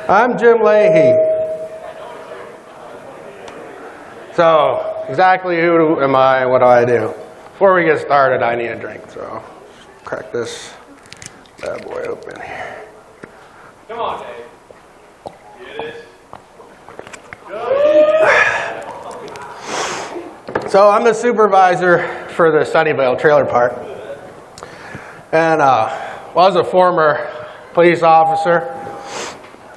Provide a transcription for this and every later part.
I'm Jim Lahey. So, exactly who am I, what do I do? Before we get started, I need a drink, so I'll crack this bad boy open here. Come on, Dave. Get it. So I'm the supervisor for the Sunnyvale trailer park. And I was a former police officer.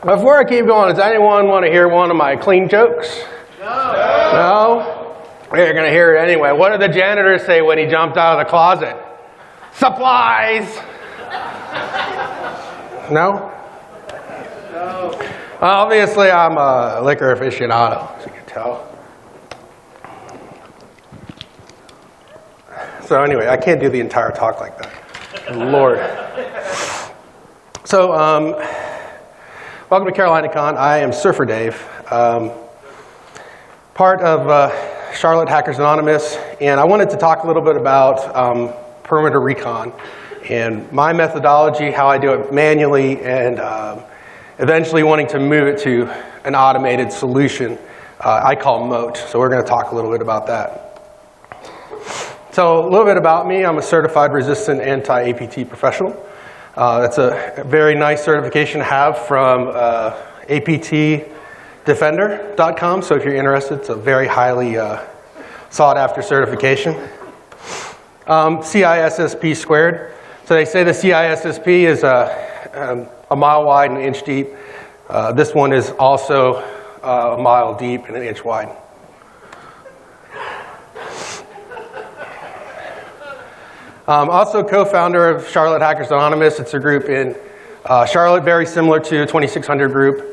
Before I keep going, does anyone want to hear one of my clean jokes? No? You're going to hear it anyway. What did the janitor say when he jumped out of the closet? Supplies! No? No. Obviously, I'm a liquor aficionado, as you can tell. So anyway, I can't do the entire talk like that. Lord. So, welcome to CarolinaCon. I am Surfer Dave, part of Charlotte Hackers Anonymous, and I wanted to talk a little bit about perimeter recon and my methodology, how I do it manually, and eventually wanting to move it to an automated solution I call Moat. So we're going to talk a little bit about that. So a little bit about me. I'm a certified resistant anti-APT professional. That's a very nice certification to have from APTDefender.com. So if you're interested, it's a very highly sought after certification. CISSP squared. So they say the CISSP is a mile wide and an inch deep. This one is also a mile deep and an inch wide. Also co-founder of Charlotte Hackers Anonymous. It's a group in Charlotte, very similar to 2600 group.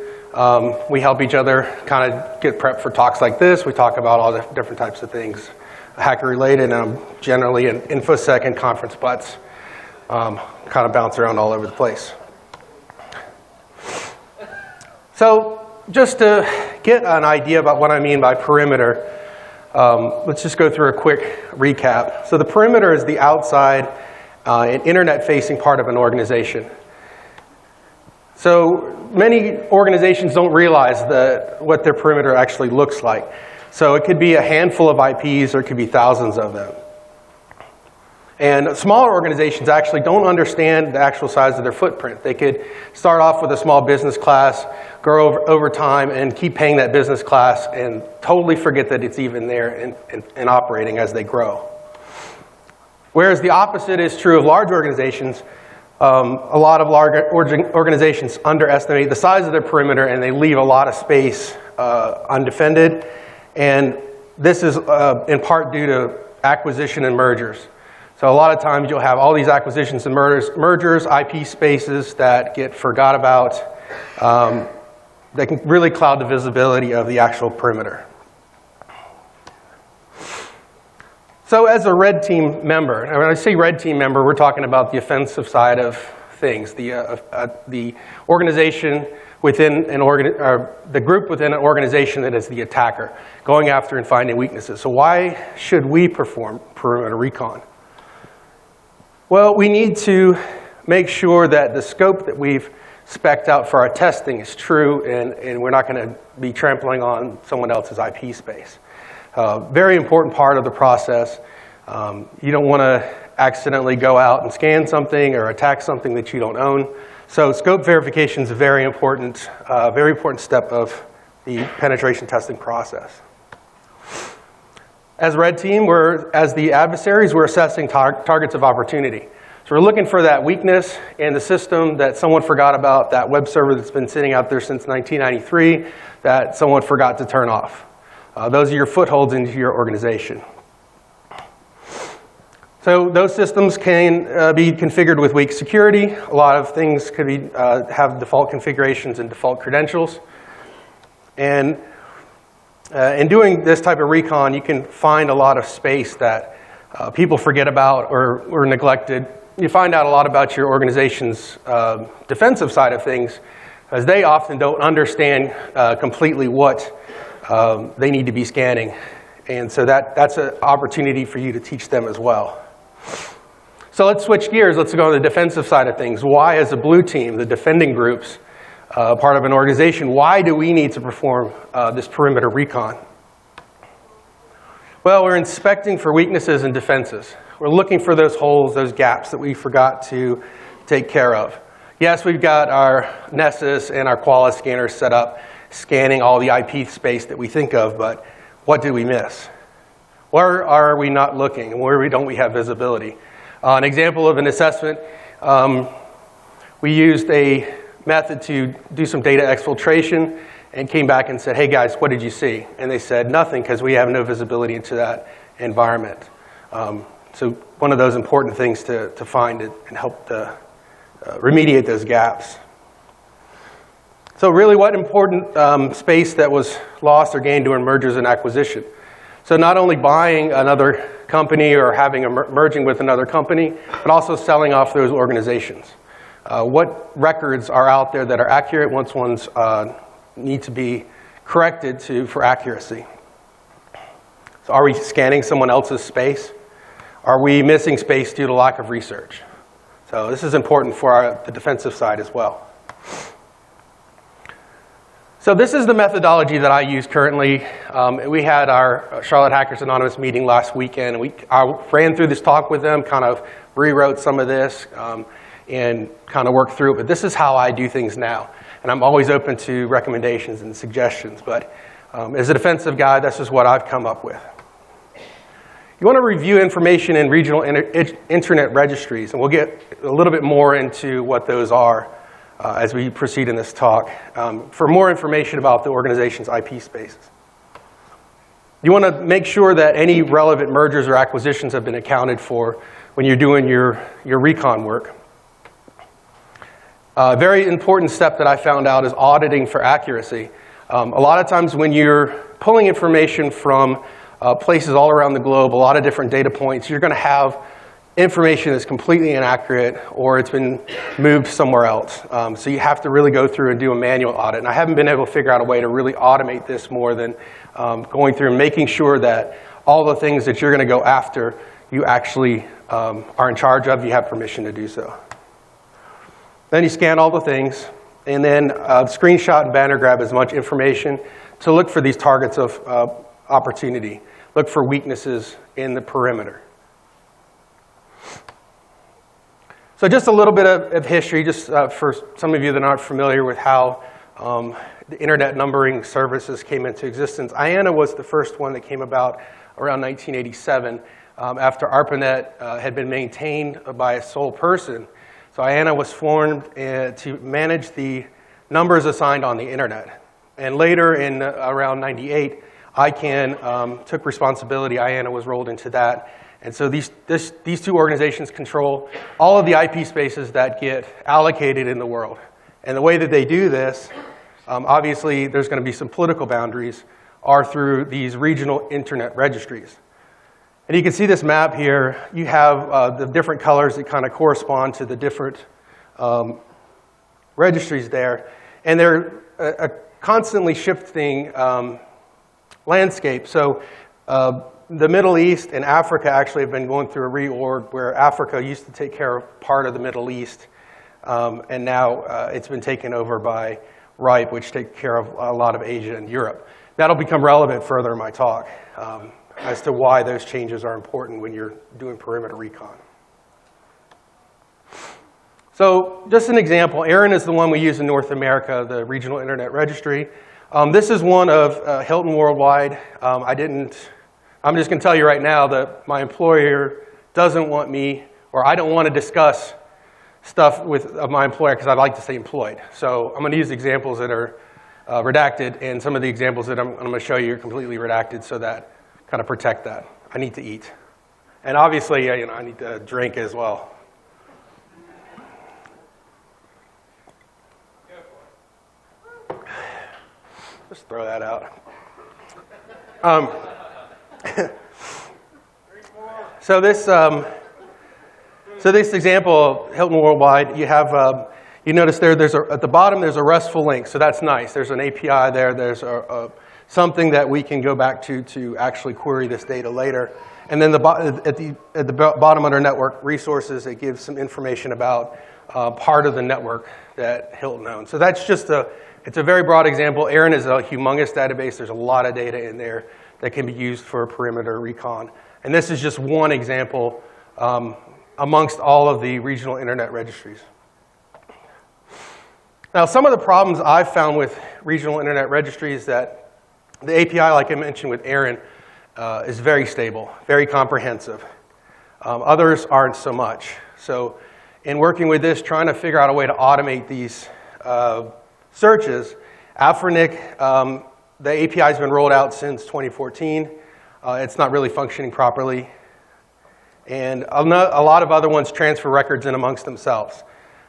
We help each other kind of get prepped for talks like this. We talk about all the different types of things hacker related, and generally an InfoSec and conference butts. Kind of bounce around all over the place. So just to get an idea about what I mean by perimeter, let's just go through a quick recap. So the perimeter is the outside and internet-facing part of an organization. So many organizations don't realize what their perimeter actually looks like. So it could be a handful of IPs, or it could be thousands of them. And smaller organizations actually don't understand the actual size of their footprint. They could start off with a small business class, grow over time, and keep paying that business class and totally forget that it's even there and operating as they grow. Whereas the opposite is true of large organizations. A lot of large organizations underestimate the size of their perimeter, and they leave a lot of space undefended. And this is in part due to acquisition and mergers. So a lot of times you'll have all these acquisitions and mergers, IP spaces that get forgot about. That can really cloud the visibility of the actual perimeter. So as a red team member, and when I say red team member, we're talking about the offensive side of things, the organization within the group within an organization that is the attacker, going after and finding weaknesses. So why should we perform perimeter recon? Well, we need to make sure that the scope that we've spec'd out for our testing is true, and we're not going to be trampling on someone else's IP space. Very important part of the process. You don't want to accidentally go out and scan something or attack something that you don't own. So scope verification is a very important step of the penetration testing process. As red team, as the adversaries, we're assessing targets of opportunity. So we're looking for that weakness in the system that someone forgot about, that web server that's been sitting out there since 1993 that someone forgot to turn off. Those are your footholds into your organization. So those systems can be configured with weak security. A lot of things could be have default configurations and default credentials. And in doing this type of recon, you can find a lot of space that people forget about or neglected. You find out a lot about your organization's defensive side of things, as they often don't understand completely what they need to be scanning. And so that's an opportunity for you to teach them as well. So let's switch gears. Let's go to the defensive side of things. Why, as a blue team, the defending groups, part of an organization, why do we need to perform this perimeter recon? Well, we're inspecting for weaknesses and defenses. We're looking for those holes, those gaps that we forgot to take care of. Yes, we've got our Nessus and our Qualis scanners set up, scanning all the IP space that we think of, but what do we miss? Where are we not looking, and where don't we have visibility? An example of an assessment, we used a method to do some data exfiltration and came back and said, hey guys, what did you see? And they said nothing because we have no visibility into that environment. So one of those important things to find and help to remediate those gaps. So really what important space that was lost or gained during mergers and acquisition. So not only buying another company or having merging with another company, but also selling off those organizations. What records are out there that are accurate once ones need to be corrected for accuracy? So are we scanning someone else's space? Are we missing space due to lack of research? So this is important for the defensive side as well. So this is the methodology that I use currently. We had our Charlotte Hackers Anonymous meeting last weekend. I ran through this talk with them, kind of rewrote some of this, and kind of worked through it. But this is how I do things now. And I'm always open to recommendations and suggestions. But as a defensive guy, this is what I've come up with. You want to review information in regional internet registries. And we'll get a little bit more into what those are as we proceed in this talk, for more information about the organization's IP spaces. You want to make sure that any relevant mergers or acquisitions have been accounted for when you're doing your recon work. A very important step that I found out is auditing for accuracy. A lot of times when you're pulling information from places all around the globe, a lot of different data points, you're going to have information that's completely inaccurate or it's been moved somewhere else. So you have to really go through and do a manual audit. And I haven't been able to figure out a way to really automate this more than going through and making sure that all the things that you're going to go after, you actually are in charge of, you have permission to do so. Then you scan all the things, and then screenshot and banner grab as much information to look for these targets of opportunity. Look for weaknesses in the perimeter. So just a little bit of history, just for some of you that aren't familiar with how the internet numbering services came into existence. IANA was the first one that came about around 1987 after ARPANET had been maintained by a sole person. So IANA was formed to manage the numbers assigned on the internet. And later in around 98, ICANN took responsibility. IANA was rolled into that. And so these two organizations control all of the IP spaces that get allocated in the world. And the way that they do this, obviously there's going to be some political boundaries, are through these regional internet registries. And you can see this map here. You have the different colors that kind of correspond to the different registries there. And they're a constantly shifting landscape. So the Middle East and Africa actually have been going through a reorg where Africa used to take care of part of the Middle East. And now it's been taken over by RIPE, which takes care of a lot of Asia and Europe. That'll become relevant further in my talk. As to why those changes are important when you're doing perimeter recon. So just an example, ARIN is the one we use in North America, the Regional Internet Registry. This is one of Hilton Worldwide. I'm just going to tell you right now that my employer doesn't want me, or I don't want to discuss stuff with my employer because I'd like to stay employed. So I'm going to use examples that are redacted, and some of the examples that I'm going to show you are completely redacted so that kind of protect that. I need to eat. And obviously, I need to drink as well. Just throw that out. So this example, Hilton Worldwide, you have, you notice there's at the bottom there's a RESTful link, so that's nice. There's an API there. There's something that we can go back to actually query this data later. And then at the bottom under network resources, it gives some information about part of the network that Hilton owns. So that's just it's a very broad example. ARIN is a humongous database. There's a lot of data in there that can be used for perimeter recon. And this is just one example amongst all of the regional internet registries. Now, some of the problems I've found with regional internet registries that the API, like I mentioned with ARIN, is very stable, very comprehensive. Others aren't so much. So in working with this, trying to figure out a way to automate these searches, Alfrenic, the API has been rolled out since 2014. It's not really functioning properly. And a lot of other ones transfer records in amongst themselves.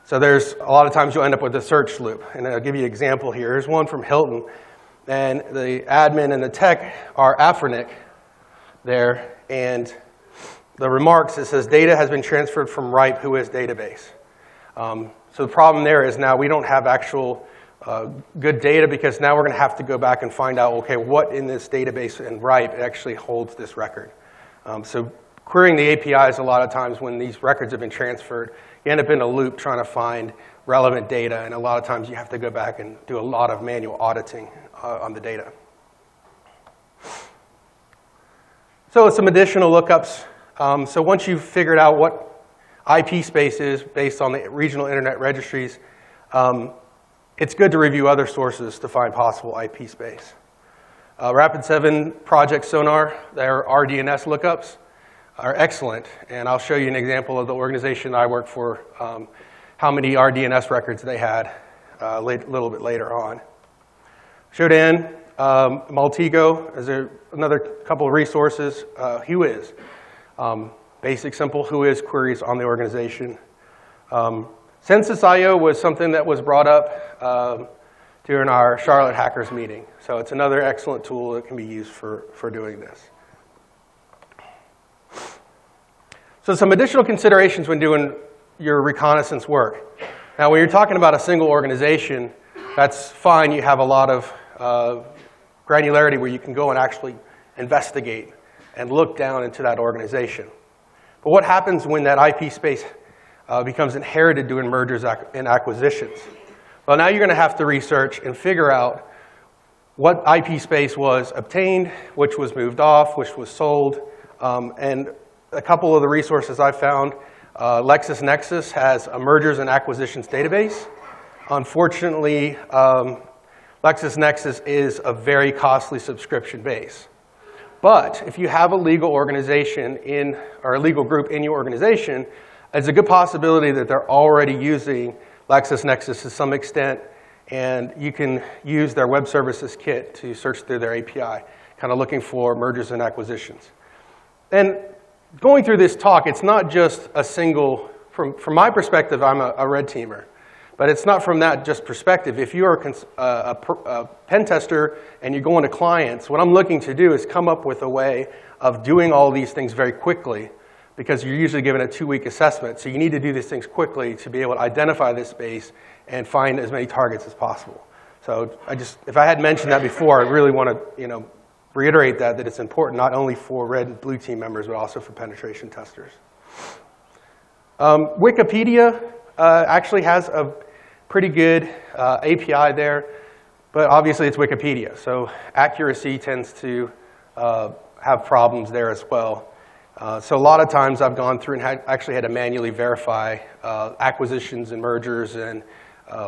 So there's a lot of times you'll end up with a search loop. And I'll give you an example here. Here's one from Hilton. And the admin and the tech are Alfrenic there. And the remarks, it says data has been transferred from RIPE, who is database. So the problem there is now we don't have actual good data, because now we're going to have to go back and find out, okay, what in this database in RIPE actually holds this record. So querying the APIs a lot of times when these records have been transferred, you end up in a loop trying to find relevant data, and a lot of times you have to go back and do a lot of manual auditing on the data. So some additional lookups. So once you've figured out what IP space is based on the regional internet registries, it's good to review other sources to find possible IP space. Rapid7 Project Sonar, their RDNS lookups are excellent, and I'll show you an example of the organization I work for, how many RDNS records they had a little bit later on. Shodan, Maltego is another couple of resources. Whois, basic, simple Whois queries on the organization. Census.io was something that was brought up during our Charlotte Hackers meeting. So it's another excellent tool that can be used for doing this. So some additional considerations when doing your reconnaissance work. Now, when you're talking about a single organization, that's fine. You have a lot of granularity where you can go and actually investigate and look down into that organization. But what happens when that IP space becomes inherited doing mergers and acquisitions? Well, now you're going to have to research and figure out what IP space was obtained, which was moved off, which was sold. And a couple of the resources I found, LexisNexis has a mergers and acquisitions database. Unfortunately, LexisNexis is a very costly subscription base. But if you have a legal organization or a legal group in your organization, it's a good possibility that they're already using LexisNexis to some extent, and you can use their web services kit to search through their API, kind of looking for mergers and acquisitions. And going through this talk, it's not just a single, from my perspective, I'm a red teamer, but it's not from that just perspective. If you're a pen tester and you're going to clients, what I'm looking to do is come up with a way of doing all these things very quickly, because you're usually given a 2-week assessment. So you need to do these things quickly to be able to identify this space and find as many targets as possible. So if I had mentioned that before, I really want to reiterate that it's important not only for red and blue team members, but also for penetration testers. Wikipedia actually has a pretty good API there, but obviously it's Wikipedia. So accuracy tends to have problems there as well. So a lot of times I've gone through and actually had to manually verify acquisitions and mergers, and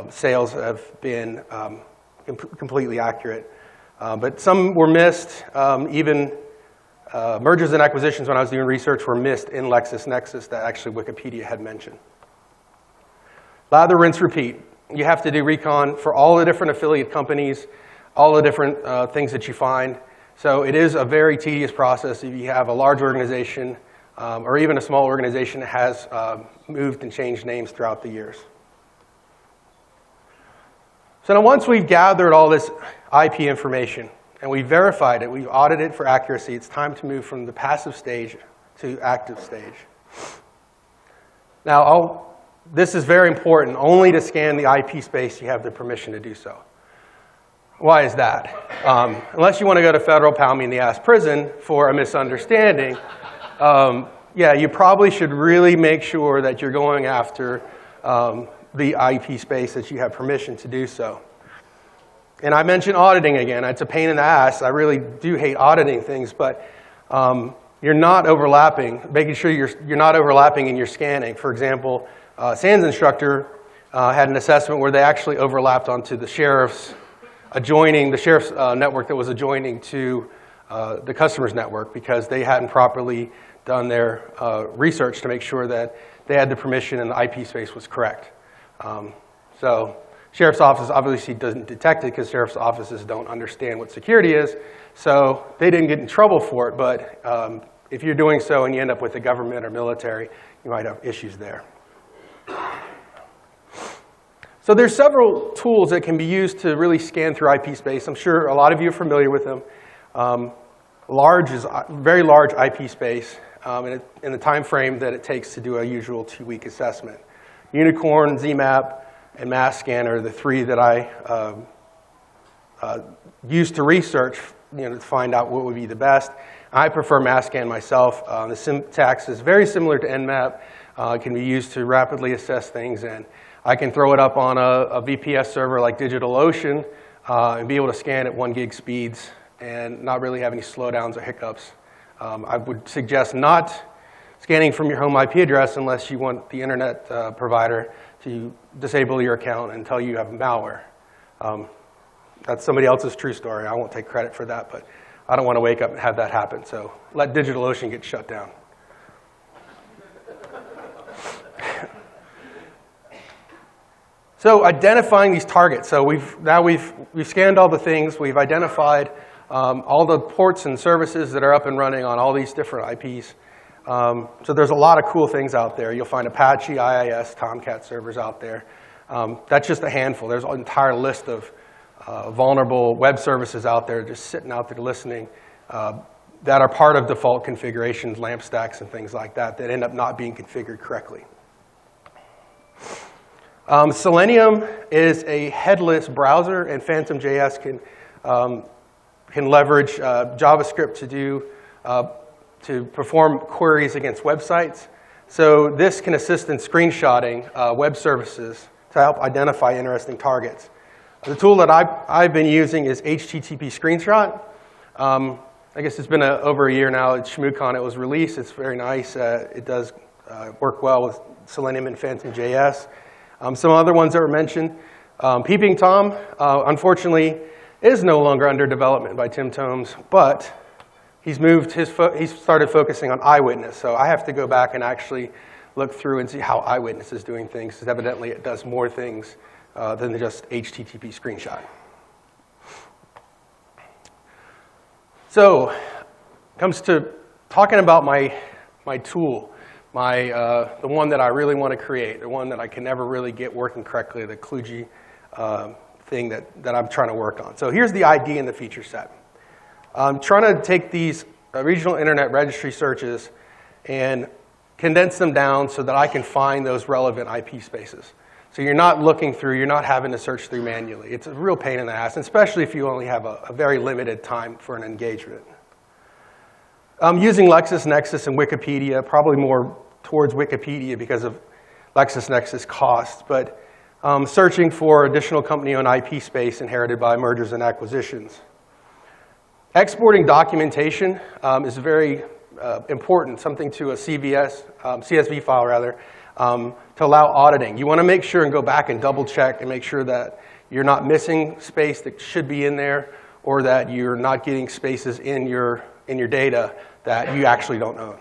sales have been completely accurate. But some were missed. Even mergers and acquisitions, when I was doing research, were missed in LexisNexis that actually Wikipedia had mentioned. Lather, rinse, repeat. You have to do recon for all the different affiliate companies, all the different things that you find. So it is a very tedious process if you have a large organization or even a small organization that has moved and changed names throughout the years. So now once we've gathered all this IP information and we've verified it, we've audited it for accuracy, it's time to move from the passive stage to active stage. Now, this is very important. Only to scan the IP space you have the permission to do so. Why is that? Unless you want to go to federal pound me in the ass prison for a misunderstanding, yeah, you probably should really make sure that you're going after the IP space that you have permission to do so. And I mentioned auditing again. It's a pain in the ass. I really do hate auditing things, but you're not overlapping, making sure you're not overlapping in your scanning. For example, SANS instructor had an assessment where they actually overlapped onto the sheriff's network that was adjoining to the customer's network because they hadn't properly done their research to make sure that they had the permission and the IP space was correct. So sheriff's office obviously doesn't detect it because sheriff's offices don't understand what security is, so they didn't get in trouble for it, but if you're doing so and you end up with the government or military, you might have issues there. So there's several tools that can be used to really scan through IP space. I'm sure a lot of you are familiar with them. Very large IP space in the time frame that it takes to do a usual 2-week assessment. Unicorn, ZMAP, and Mass Scan are the 3 that I use to research, to find out what would be the best. I prefer Mass Scan myself. The syntax is very similar to Nmap. It can be used to rapidly assess things, and I can throw it up on a VPS server like DigitalOcean and be able to scan at 1 gig speeds and not really have any slowdowns or hiccups. I would suggest not scanning from your home IP address unless you want the internet provider to disable your account and tell you have malware. That's somebody else's true story. I won't take credit for that, but I don't want to wake up and have that happen. So let DigitalOcean get shut down. So identifying these targets. So we've scanned all the things. We've identified all the ports and services that are up and running on all these different IPs. So there's a lot of cool things out there. You'll find Apache, IIS, Tomcat servers out there. That's just a handful. There's an entire list of vulnerable web services out there just sitting out there listening that are part of default configurations, LAMP stacks, and things like that end up not being configured correctly. Selenium is a headless browser, and Phantom.js can leverage JavaScript to perform queries against websites. So this can assist in screenshotting web services to help identify interesting targets. The tool that I've been using is HTTP Screenshot. I guess it's been over a year now. At ShmooCon it was released. It's very nice. It does work well with Selenium and Phantom.js. Some other ones that were mentioned. Peeping Tom, unfortunately, is no longer under development by Tim Tomes, but he's started focusing on Eyewitness. So I have to go back and actually look through and see how Eyewitness is doing things, because evidently it does more things than just HTTP Screenshot. So, comes to talking about my tool, the one that I really want to create, the one that I can never really get working correctly, the kludgy thing that I'm trying to work on. So here's the ID and the feature set. I'm trying to take these regional internet registry searches and condense them down so that I can find those relevant IP spaces. So you're not looking through, you're not having to search through manually. It's a real pain in the ass, especially if you only have a very limited time for an engagement. I'm using LexisNexis and Wikipedia, probably more towards Wikipedia because of LexisNexis costs, but searching for additional company-owned IP space inherited by mergers and acquisitions. Exporting documentation is very important, something to a CSV file rather, to allow auditing. You want to make sure and go back and double check and make sure that you're not missing space that should be in there, or that you're not getting spaces in your data that you actually don't own.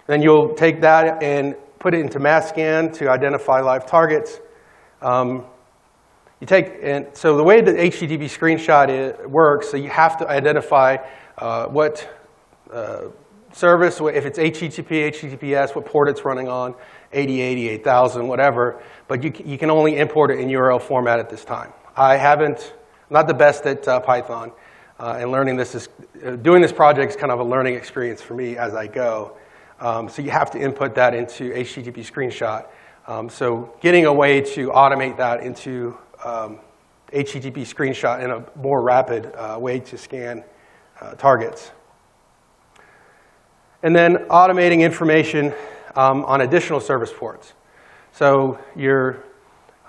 Then you'll take that and put it into Mass Scan to identify live targets. So the way that HTTP Screenshot works, so you have to identify what service, if it's HTTP, HTTPS, what port it's running on, 8080, 8000, whatever, but you can only import it in URL format at this time. I'm not the best at Python, and doing this project is kind of a learning experience for me as I go. So you have to input that into HTTP Screenshot. So getting a way to automate that into HTTP Screenshot in a more rapid way to scan targets. And then automating information on additional service ports. So your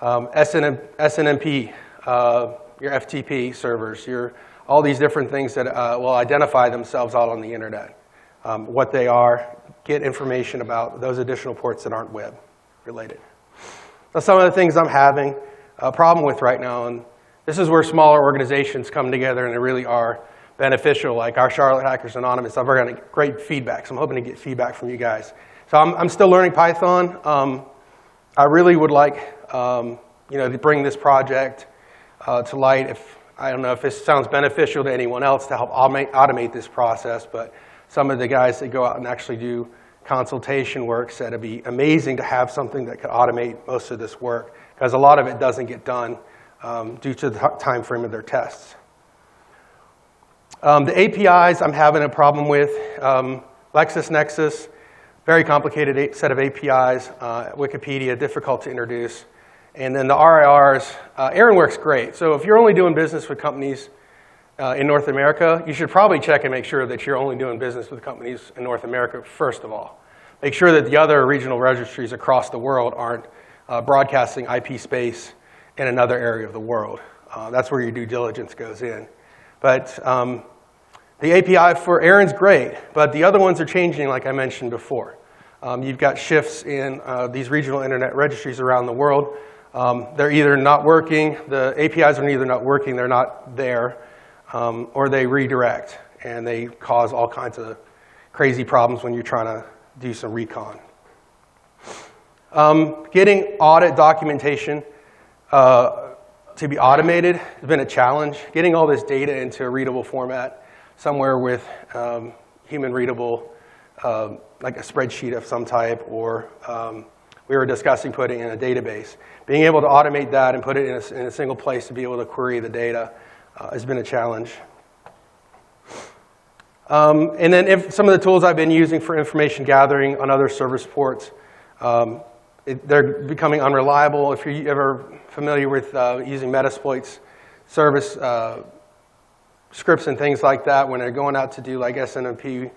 SNMP, your FTP servers, all these different things that will identify themselves out on the internet, what they are, get information about those additional ports that aren't web related. So some of the things I'm having a problem with right now, and this is where smaller organizations come together and they really are beneficial, like our Charlotte Hackers Anonymous. I've already got great feedback, so I'm hoping to get feedback from you guys. So I'm still learning Python. I really would like to bring this project to light. I don't know if this sounds beneficial to anyone else to help automate this process, but some of the guys that go out and actually do consultation work said it'd be amazing to have something that could automate most of this work, because a lot of it doesn't get done due to the time frame of their tests. The APIs I'm having a problem with. LexisNexis, very complicated set of APIs. Wikipedia, difficult to introduce. And then the RIRs, Aaron works great. So if you're only doing business with companies in North America, you should probably check and make sure that you're only doing business with companies in North America first of all. Make sure that the other regional registries across the world aren't broadcasting IP space in another area of the world. That's where your due diligence goes in. But the API for Aaron's great, but the other ones are changing like I mentioned before. You've got shifts in these regional internet registries around the world. They're either not working, the APIs are either not working, they're not there, or they redirect, and they cause all kinds of crazy problems when you're trying to do some recon. Getting audit documentation to be automated has been a challenge. Getting all this data into a readable format, somewhere with human readable, like a spreadsheet of some type, or we were discussing putting in a database. Being able to automate that and put it in a single place to be able to query the data has been a challenge. And then if some of the tools I've been using for information gathering on other service ports, they're becoming unreliable. If you're ever familiar with using Metasploit's service scripts and things like that, when they're going out to do like SNMP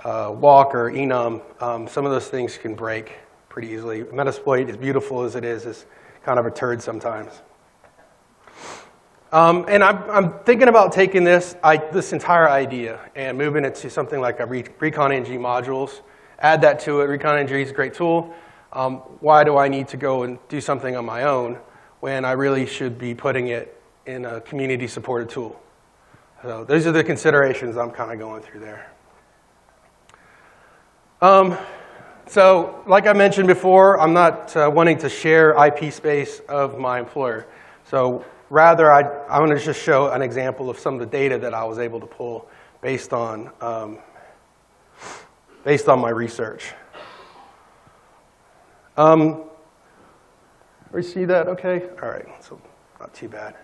walk or enum, some of those things can break pretty easily. Metasploit, as beautiful as it is kind of a turd sometimes. And I'm thinking about taking this entire idea and moving it to something like a recon NG modules, add that to it. Recon NG is a great tool. Why do I need to go and do something on my own when I really should be putting it in a community-supported tool? So those are the considerations I'm kind of going through there. So like I mentioned before, I'm not wanting to share IP space of my employer. So rather, I want to just show an example of some of the data that I was able to pull based on my research. You see that okay? All right, so not too bad.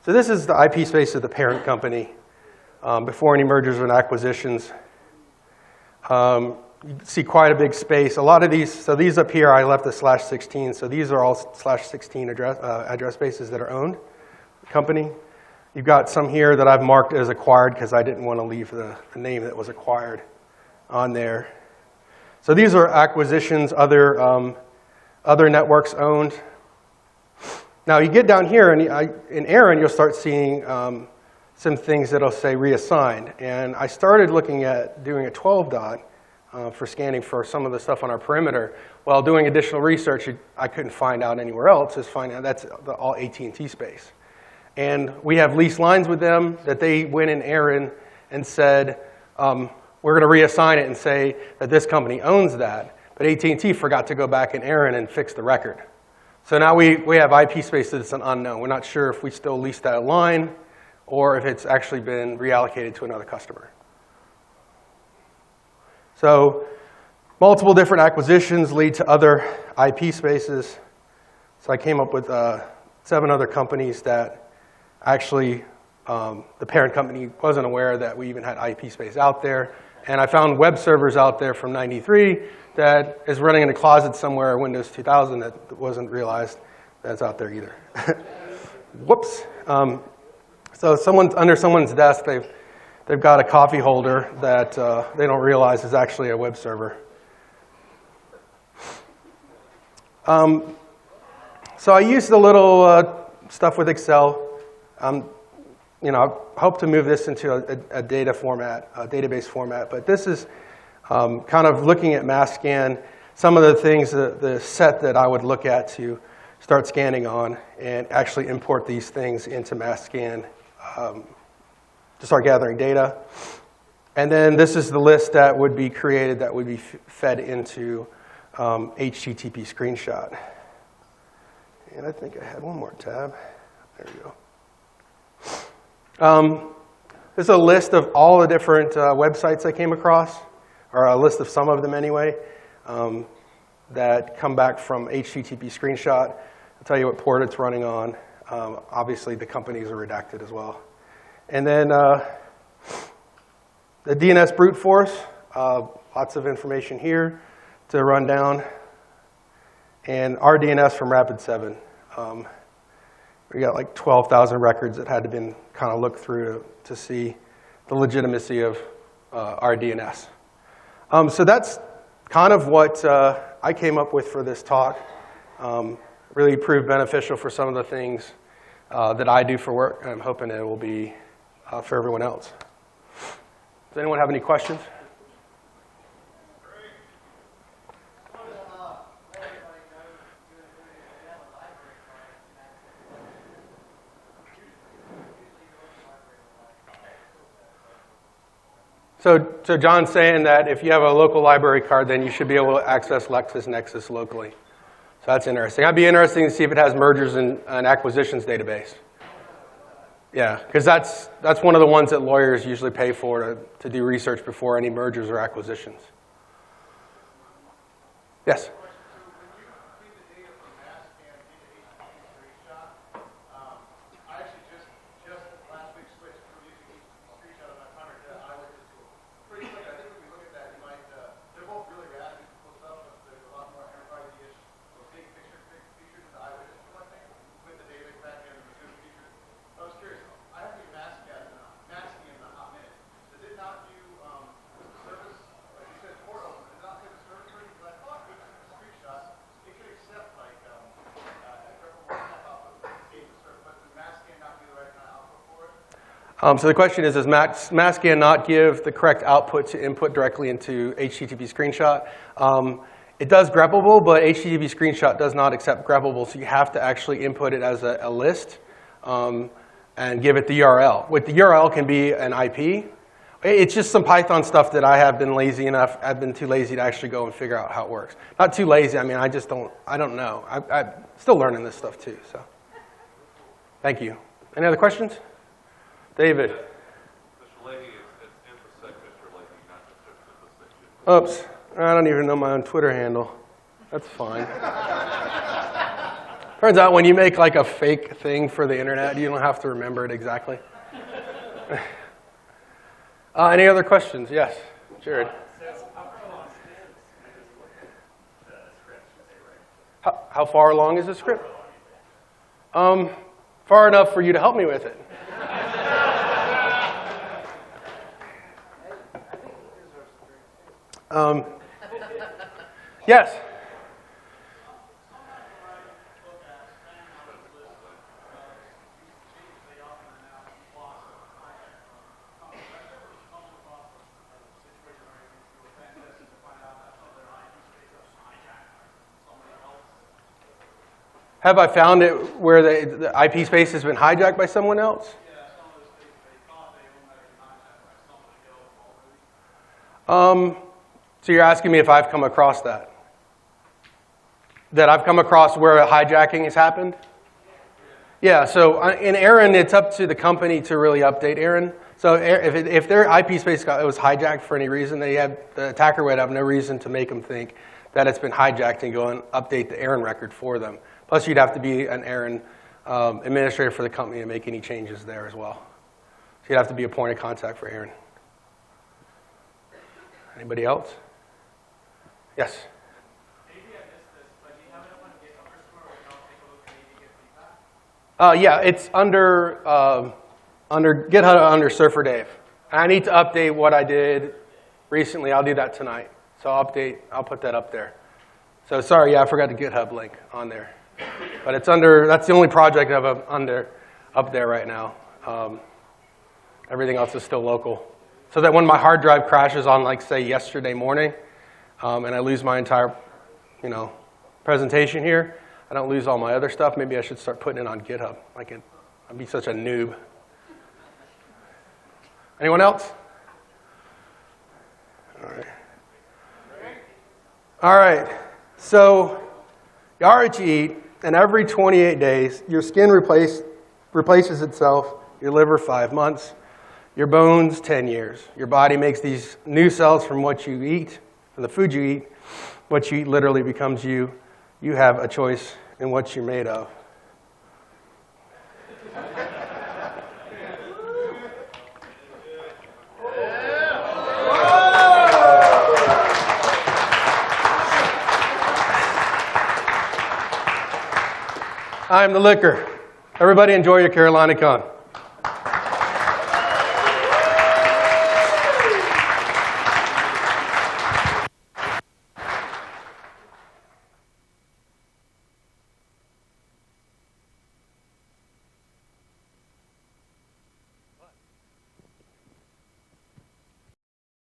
So this is the IP space of the parent company before any mergers and acquisitions. You see quite a big space. A lot of these, so these up here, I left the /16, so these are all /16 address spaces that are owned company. You've got some here that I've marked as acquired because I didn't want to leave the name that was acquired on there. So these are acquisitions, other networks owned. Now you get down here, and in Aaron, you'll start seeing some things that'll say reassigned. And I started looking at doing a 12 dot for scanning for some of the stuff on our perimeter. While doing additional research, I couldn't find out anywhere else. Just find out that's all AT&T space. And we have lease lines with them that they went in Aaron and said, we're going to reassign it and say that this company owns that. But AT&T forgot to go back in Aaron and fix the record. So now we have IP space that's an unknown. We're not sure if we still lease that line or if it's actually been reallocated to another customer. So multiple different acquisitions lead to other IP spaces. So I came up with 7 other companies that actually the parent company wasn't aware that we even had IP space out there. And I found web servers out there from '93 that is running in a closet somewhere, Windows 2000, that wasn't realized that's out there either. Whoops. So under someone's desk, they've got a coffee holder that they don't realize is actually a web server. So I used a little stuff with Excel. You know, I hope to move this into a data format, a database format. But this is kind of looking at mass scan, some of the things, the set that I would look at to start scanning on and actually import these things into mass scan to start gathering data. And then this is the list that would be created that would be fed into HTTP screenshot. And I think I had one more tab. There we go. This is a list of all the different websites I came across, or a list of some of them anyway, that come back from HTTP screenshot. I'll tell you what port it's running on. Obviously, the companies are redacted as well. And then the DNS brute force, lots of information here to run down. And our DNS from Rapid7. We got like 12,000 records that had to been kind of looked through to see the legitimacy of our DNS. So that's kind of what I came up with for this talk. Really proved beneficial for some of the things that I do for work, and I'm hoping it will be for everyone else. Does anyone have any questions? So John's saying that if you have a local library card, then you should be able to access LexisNexis locally. So that's interesting. I'd be interested to see if it has mergers and acquisitions database. Yeah, because that's one of the ones that lawyers usually pay for to do research before any mergers or acquisitions. Yes? So the question is, does mass-scan not give the correct output to input directly into HTTP screenshot? It does greppable, but HTTP screenshot does not accept greppable, so you have to actually input it as a list and give it the URL. What the URL can be an IP. It's just some Python stuff that I have been lazy enough, I've been too lazy to actually go and figure out how it works. Not too lazy, I mean, I don't know. I'm still learning this stuff too, so. Thank you. Any other questions? David. Mr. Lahey, it's infosec, Mr. Lahey, not Mr. Oops. I don't even know my own Twitter handle. That's fine. Turns out when you make like a fake thing for the internet, you don't have to remember it exactly. Any other questions? Yes, Jared. How far along is the script? Far enough for you to help me with it. Yes. Have I found it where the IP space has been hijacked by someone else? So you're asking me if I've come across that? That I've come across where a hijacking has happened? Yeah, so in Aaron, it's up to the company to really update Aaron. So if their IP space was hijacked for any reason, the attacker would have no reason to make them think that it's been hijacked and go and update the Aaron record for them. Plus, you'd have to be an Aaron administrator for the company to make any changes there as well. So you'd have to be a point of contact for Aaron. Anybody else? Yes? Maybe I missed this, but do you have it up on GitHub or somewhere where we can all take a look and maybe get feedback? Yeah, it's under GitHub under Surfer Dave. I need to update what I did recently. I'll do that tonight. So I'll put that up there. So sorry, yeah, I forgot the GitHub link on there. But it's under, that's the only project I have up there right now. Everything else is still local. So that when my hard drive crashes on, like, say, yesterday morning, and I lose my entire, presentation here, I don't lose all my other stuff. Maybe I should start putting it on GitHub. I'd be such a noob. Anyone else? All right. All right. So you are what you eat, and every 28 days, your skin replaces itself, your liver 5 months, your bones 10 years. Your body makes these new cells from what you eat, from the food you eat. What you eat literally becomes you. You have a choice in what you're made of. I'm the liquor. Everybody enjoy your CarolinaCon.